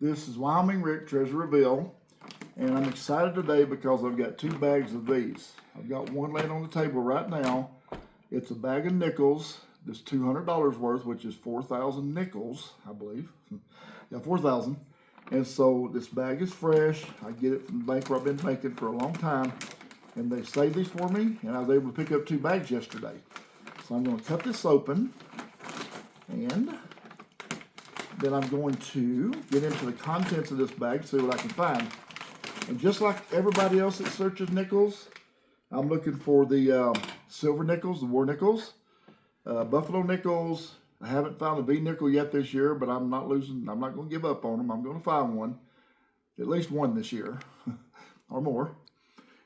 This is Wyoming Rick Treasure Reveal, and I'm excited today because I've got 2 bags of these. I've got one laying on the table right now. It's a bag of nickels. That's $200 worth, which is 4,000 nickels, I believe. Yeah, 4,000. And so this bag is fresh. I get it from the bank where I've been banking for a long time, and they saved these for me, and I was able to pick up 2 bags yesterday. So I'm going to cut this open, and then I'm going to get into the contents of this bag, see what I can find. And just like everybody else that searches nickels, I'm looking for the silver nickels, the war nickels, buffalo nickels. I haven't found a V nickel yet this year, but I'm not going to give up on them. I'm going to find one, at least one this year, or more.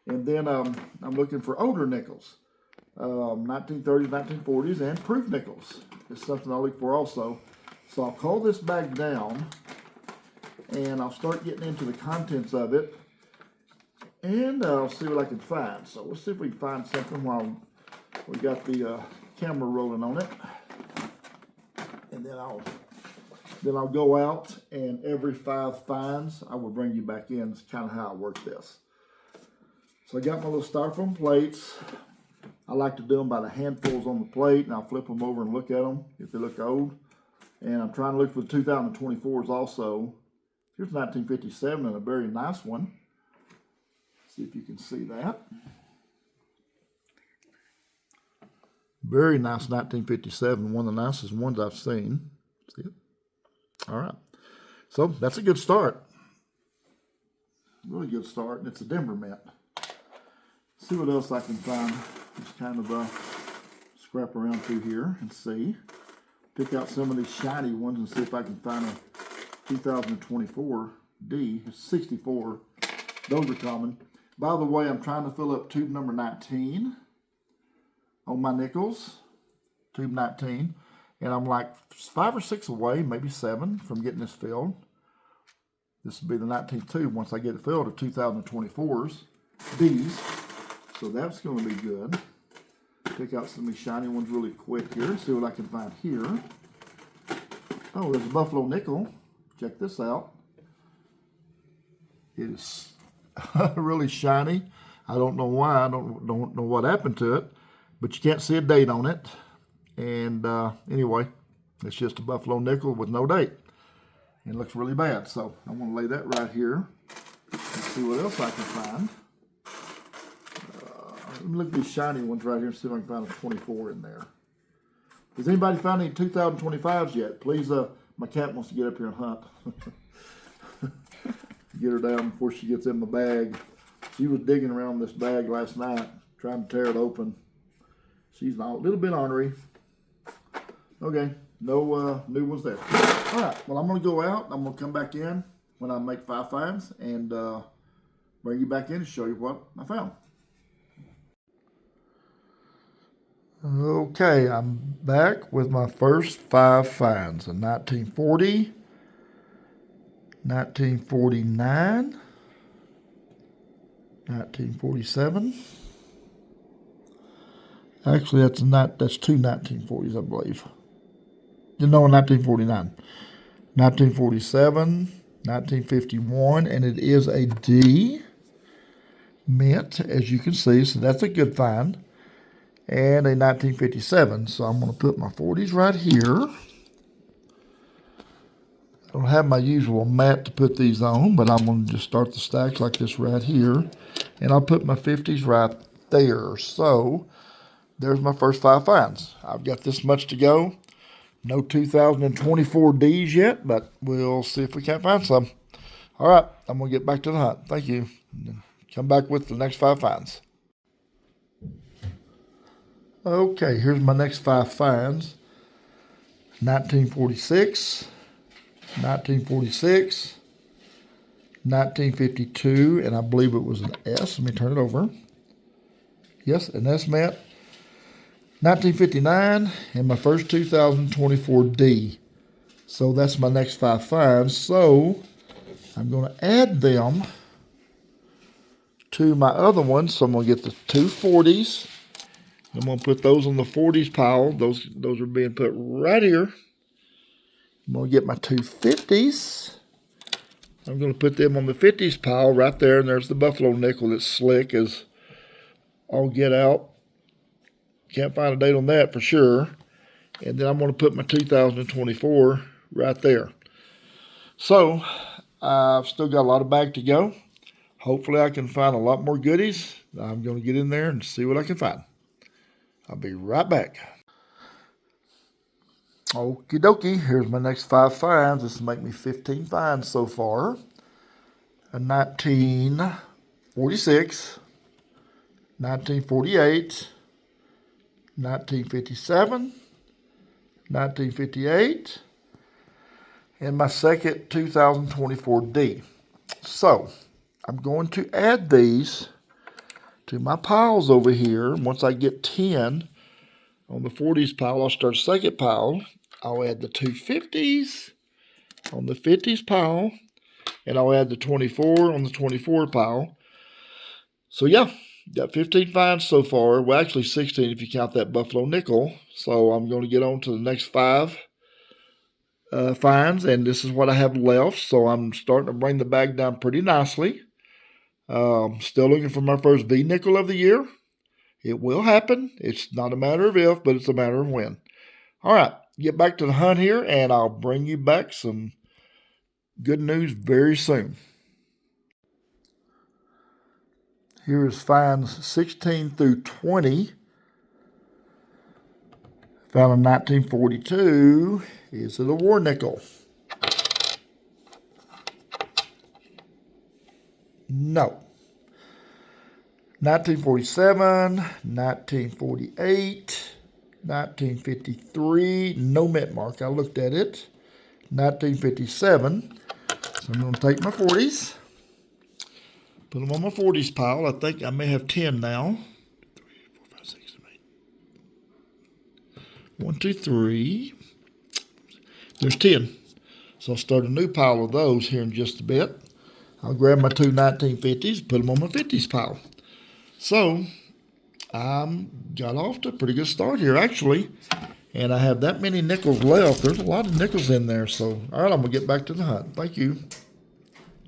And then I'm looking for older nickels, 1930s, 1940s, and proof nickels. It's something I look for also. So I'll call this bag down, and I'll start getting into the contents of it, and I'll see what I can find. So let's see if we can find something while we got the camera rolling on it. And then I'll go out, and every 5 finds, I will bring you back in. It's kind of how I work this. So I got my little styrofoam plates. I like to do them by the handfuls on the plate, and I'll flip them over and look at them if they look old. And I'm trying to look for the 2024s also. Here's 1957 and a very nice one. See if you can see that. Very nice 1957, one of the nicest ones I've seen. See it? All right. So that's a good start. Really good start, and it's a Denver mint. See what else I can find. Just kind of scrap around through here and see. Pick out some of these shiny ones and see if I can find a 2024 D. It's 64. Those are common. By the way, I'm trying to fill up tube number 19 on my nickels. Tube 19. And I'm like 5 or 6 away, maybe 7 from getting this filled. This will be the 19th tube once I get it filled of 2024s. D's. So that's going to be good. Pick out some of these shiny ones really quick here. See what I can find here. Oh, there's a buffalo nickel. Check this out. It is really shiny. I don't know why. I don't know what happened to it, but you can't see a date on it. And anyway, it's just a buffalo nickel with no date. And it looks really bad. So I'm going to lay that right here and see what else I can find. Let me look at these shiny ones right here and see if I can find a 24 in there. Has anybody found any 2025s yet? Please, my cat wants to get up here and hunt. Get her down before she gets in the bag. She was digging around this bag last night, trying to tear it open. She's a little bit ornery. Okay, no new ones there. All right, well, I'm going to go out. I'm going to come back in when I make 5 finds and bring you back in and show you what I found. Okay, I'm back with my first 5 finds. A 1940, 1949, 1947. Actually, that's 2 1940s, I believe. No, 1949. 1947, 1951, and it is a D mint, as you can see, so that's a good find. And a 1957. So I'm going to put my 40s right here. I don't have my usual mat to put these on, but I'm going to just start the stacks like this right here. And I'll put my 50s right there. So there's my first 5 finds. I've got this much to go. No 2024 Ds yet, but we'll see if we can't find some. All right, I'm going to get back to the hunt. Thank you. Come back with the next 5 finds. Okay, here's my next 5 finds. 1946, 1946, 1952, and I believe it was an S. Let me turn it over. Yes, an S mint. 1959, and my first 2024 D. So that's my next 5 finds. So I'm going to add them to my other ones. So I'm going to get the 2 40s. I'm going to put those on the 40s pile. Those are being put right here. I'm going to get my 2 50s. I'm going to put them on the 50s pile right there, and there's the buffalo nickel that's slick as all get out. Can't find a date on that for sure. And then I'm going to put my 2024 right there. So I've still got a lot of bag to go. Hopefully I can find a lot more goodies. I'm going to get in there and see what I can find. I'll be right back. Okie dokie, here's my next 5 finds. This will make me 15 finds so far. A 1946, 1948, 1957, 1958, and my second 2024D. So I'm going to add these to my piles over here. Once I get 10 on the 40s pile, I'll start a second pile. I'll add the 250s on the 50s pile, and I'll add the 24 on the 24 pile. So yeah, got 15 finds so far. Well, actually 16 if you count that buffalo nickel. So I'm going to get on to the next 5 finds, and this is what I have left. So I'm starting to bring the bag down pretty nicely. Still looking for my first V nickel of the year. It will happen. It's not a matter of if, but it's a matter of when. All right, get back to the hunt here, and I'll bring you back some good news very soon. Here is finds 16 through 20. Found in 1942. Is it a war nickel? No. 1947, 1948, 1953, no mint mark. I looked at it. 1957. So I'm going to take my 40s, put them on my 40s pile. I think I may have 10 now. 3, 4, 5, 6, 7, 8. 1, 2, 3. There's 10. So I'll start a new pile of those here in just a bit. I'll grab my 2 1950s, put them on my 50s pile. So I got off to a pretty good start here, actually. And I have that many nickels left. There's a lot of nickels in there. So, all right, I'm going to get back to the hunt. Thank you.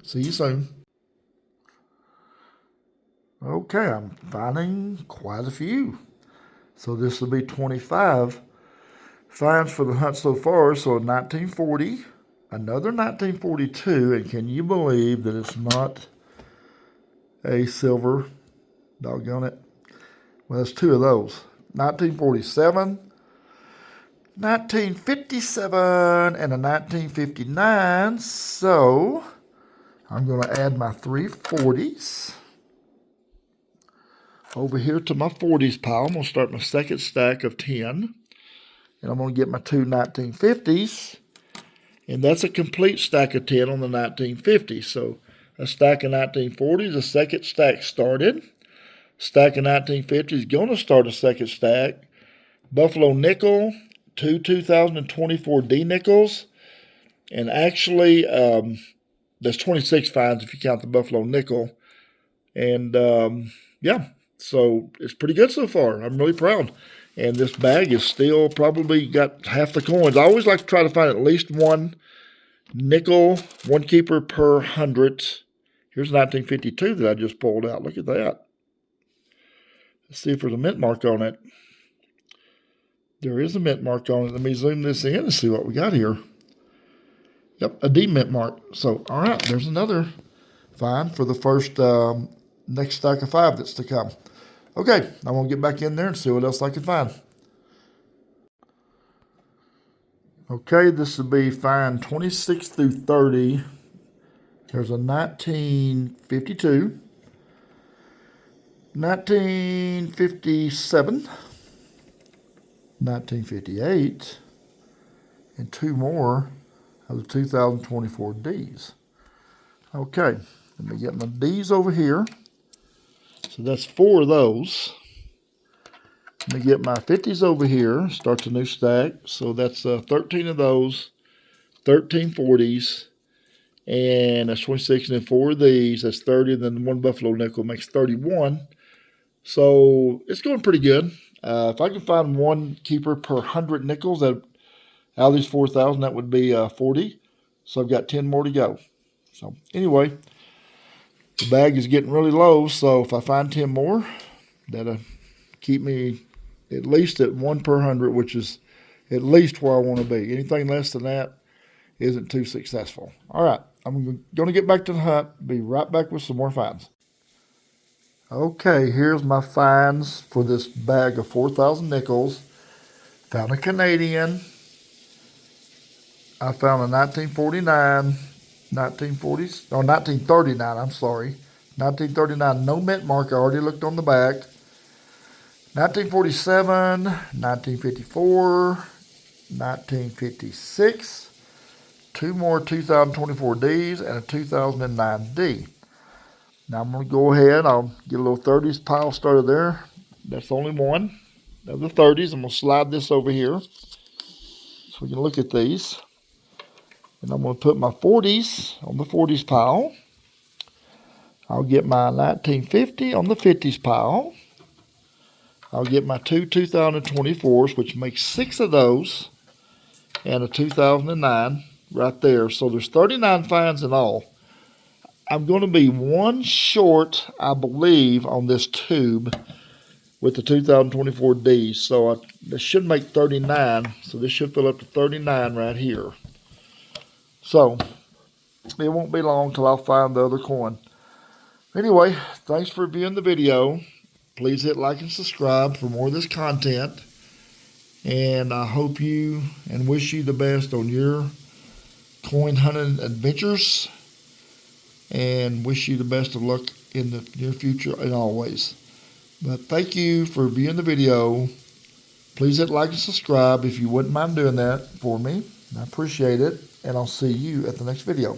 See you soon. Okay, I'm finding quite a few. So this will be 25 finds for the hunt so far. So 1940, another 1942. And can you believe that it's not a silver? Doggone it. Well, there's 2 of those. 1947. 1957 and a 1959, so I'm going to add my 3 40s over here to my 40s pile. I'm going to start my second stack of 10, and I'm going to get my 2 1950s, and that's a complete stack of 10 on the 1950s. So a stack of 1940s, a second stack started. Stack of 1950s is going to start a second stack. Buffalo nickel. 2 2024 D nickels, and actually there's 26 finds if you count the buffalo nickel, and yeah, so it's pretty good so far. I'm really proud, and this bag is still probably got half the coins. I always like to try to find at least one nickel, one keeper per 100. Here's 1952 that I just pulled out. Look at that. Let's see if there's a mint mark on it. There is a mint mark on it. Let me zoom this in and see what we got here. Yep, a D mint mark. So, all right, there's another find for the first next stack of 5 that's to come. Okay, I'm going to get back in there and see what else I can find. Okay, this will be find 26 through 30. There's a 1952, 1957, 1958, and 2 more of the 2024 Ds. Okay, let me get my Ds over here. So that's 4 of those. Let me get my 50s over here, start the new stack. So that's 13 of those, 13 40s, and that's 26, and then 4 of these, that's 30, and then 1 buffalo nickel makes 31. So it's going pretty good. If I can find 1 keeper per 100 nickels, out of these 4,000, that would be 40. So I've got 10 more to go. So anyway, the bag is getting really low, so if I find 10 more, that'll keep me at least at 1 per 100, which is at least where I want to be. Anything less than that isn't too successful. All right, I'm going to get back to the hunt. Be right back with some more finds. Okay, here's my finds for this bag of 4,000 nickels. Found a Canadian. I found a 1949, 1939, I'm sorry. 1939, no mint mark. I already looked on the back. 1947, 1954, 1956, two more 2024 Ds, and a 2009 D. Now I'm going to go ahead, I'll get a little 30s pile started there. That's only one of the 30s. I'm going to slide this over here so we can look at these. And I'm going to put my 40s on the 40s pile. I'll get my 1950 on the 50s pile. I'll get my two 2024s, which makes 6 of those, and a 2009 right there. So there's 39 finds in all. I'm going to be one short, I believe, on this tube with the 2024 D. So this should make 39. So this should fill up to 39 right here. So it won't be long till I'll find the other coin. Anyway, thanks for viewing the video. Please hit like and subscribe for more of this content. And I hope you and wish you the best on your coin hunting adventures. And wish you the best of luck in the near future and always. But thank you for viewing the video. Please hit like and subscribe if you wouldn't mind doing that for me. I appreciate it. And I'll see you at the next video.